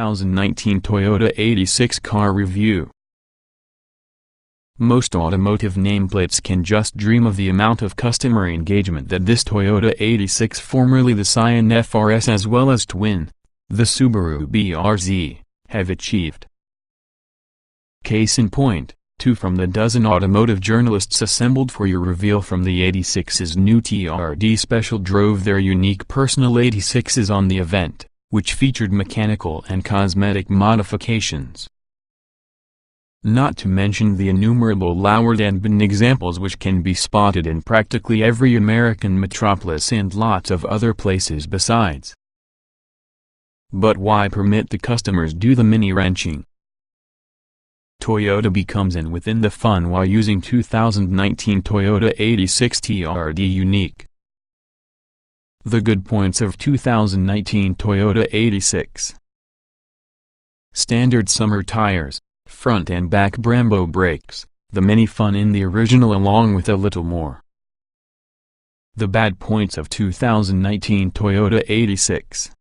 2019 Toyota 86 car review. Most automotive nameplates can just dream of the amount of customer engagement that this Toyota 86, formerly the Scion FR-S as well as twin, the Subaru BRZ, have achieved. Case in point, 2 from the dozen automotive journalists assembled for your reveal from the 86's new TRD special drove their unique personal 86s on the event, which featured mechanical and cosmetic modifications. Not to mention the innumerable lowered and bin examples which can be spotted in practically every American metropolis and lots of other places besides. But why permit the customers do the mini-wrenching? Toyota becomes in within the fun while using 2019 Toyota 86 TRD unique. The good points of 2019 Toyota 86. Standard summer tires, front and back Brembo brakes, the mini fun in the original along with a little more. The bad points of 2019 Toyota 86.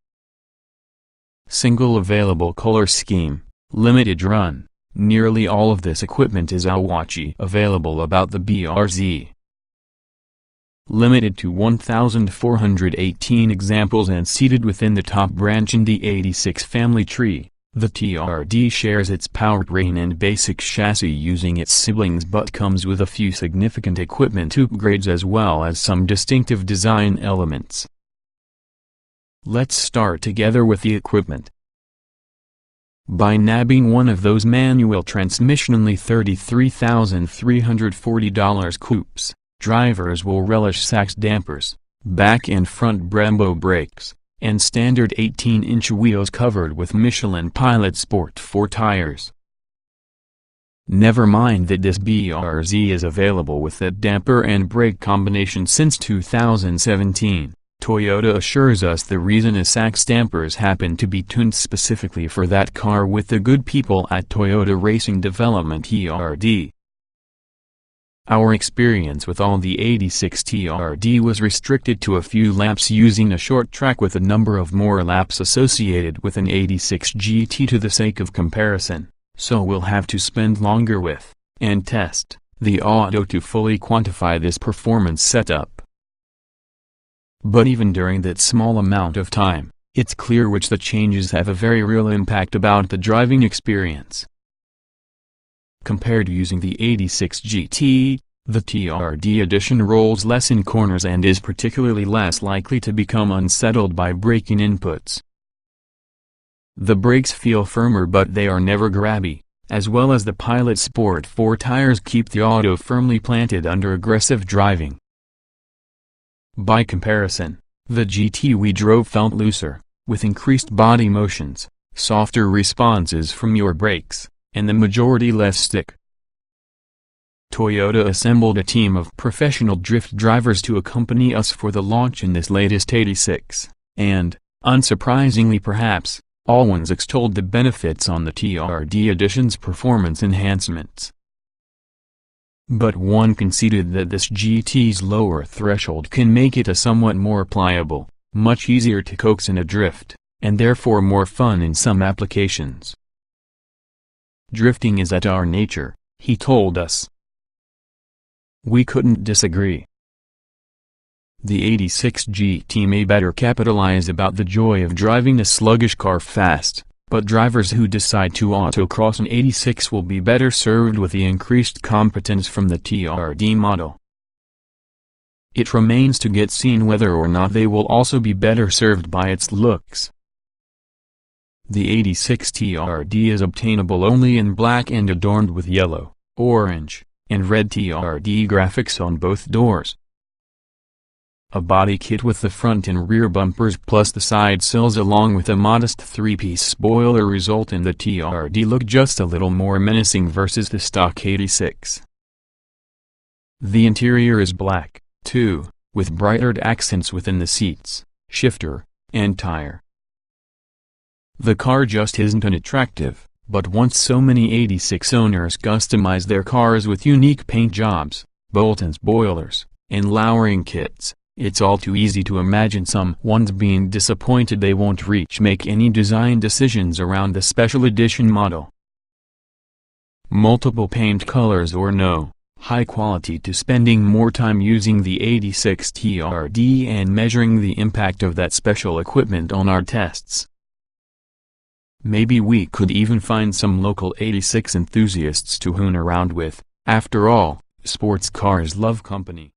Single available color scheme, limited run. Nearly all of this equipment is Awachi available about the BRZ. Limited to 1,418 examples and seated within the top branch in the 86 family tree, the TRD shares its powertrain and basic chassis using its siblings but comes with a few significant equipment upgrades as well as some distinctive design elements. Let's start together with the equipment. By nabbing one of those manual transmission only $33,340 coupes, drivers will relish sax dampers, back and front Brembo brakes, and standard 18-inch wheels covered with Michelin Pilot Sport 4 tires. Never mind that this BRZ is available with that damper and brake combination since 2017. Toyota assures us the reason is sax dampers happen to be tuned specifically for that car with the good people at Toyota Racing Development TRD. Our experience with all the 86 TRD was restricted to a few laps using a short track with a number of more laps associated with an 86 GT to the sake of comparison, so we'll have to spend longer with, and test, the auto to fully quantify this performance setup. But even during that small amount of time, it's clear which the changes have a very real impact about the driving experience. Compared to using the 86 GT, the TRD edition rolls less in corners and is particularly less likely to become unsettled by braking inputs. The brakes feel firmer but they are never grabby, as well as the Pilot Sport 4 tires keep the auto firmly planted under aggressive driving. By comparison, the GT we drove felt looser, with increased body motions, softer responses from your brakes, and the majority less stick. Toyota assembled a team of professional drift drivers to accompany us for the launch in this latest 86, and, unsurprisingly perhaps, all ones extolled the benefits on the TRD edition's performance enhancements. But one conceded that this GT's lower threshold can make it a somewhat more pliable, much easier to coax in a drift, and therefore more fun in some applications. Drifting is at our nature, he told us. We couldn't disagree. The 86 GT may better capitalize about the joy of driving a sluggish car fast, but drivers who decide to autocross an 86 will be better served with the increased competence from the TRD model. It remains to get seen whether or not they will also be better served by its looks. The 86 TRD is obtainable only in black and adorned with yellow, orange, and red TRD graphics on both doors. A body kit with the front and rear bumpers plus the side sills along with a modest 3-piece spoiler result in the TRD look just a little more menacing versus the stock 86. The interior is black, too, with brighter accents within the seats, shifter, and tire. The car just isn't unattractive, but once so many 86 owners customize their cars with unique paint jobs, bolt and spoilers, and lowering kits, It's all too easy to imagine someone's being disappointed they won't make any design decisions around the special edition model. Multiple paint colors or no, high quality to spending more time using the 86 TRD and measuring the impact of that special equipment on our tests. Maybe we could even find some local 86 enthusiasts to hoon around with. After all, sports cars love company.